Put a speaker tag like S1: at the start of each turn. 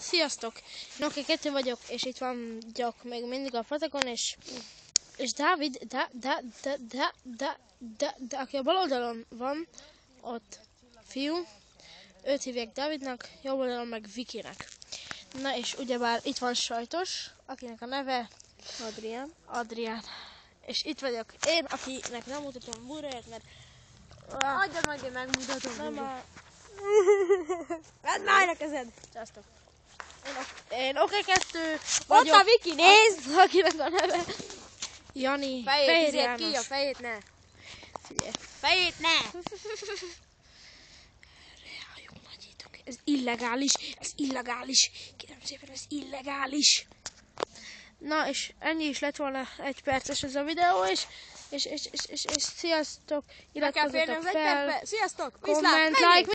S1: Sziasztok! Nokia 2 vagyok, és itt vagyok még mindig a patakon, és Dávid, aki a bal oldalon van, ott fiú, őt hívják Dávidnak, jobb oldalon meg Vikinek. Na és ugyebár itt van Sajtos, akinek a neve Adrián. És itt vagyok én, akinek nem mutatom burgerért, mert...
S2: Adja meg, én megmutatom.
S1: Nem a...
S2: Vedd már a kezed!
S1: Sziasztok! Én OK2
S2: Ott a Viki, nézd!
S1: Akinek a neve Jani.
S2: Fejét,
S1: János.
S2: ki a fejét ne!
S1: Figyelj.
S2: Fejét ne!
S1: Jó nagyítok. Ez illegális. Kérem szépen, ez illegális. Na, és ennyi is lett volna, 1 perces ez a videó, és sziasztok,
S2: Meg kell férni
S1: iratkozzatok
S2: az 1
S1: fel,
S2: percbe. Sziasztok! Viszlát!
S1: komment,
S2: Menjünk!
S1: like,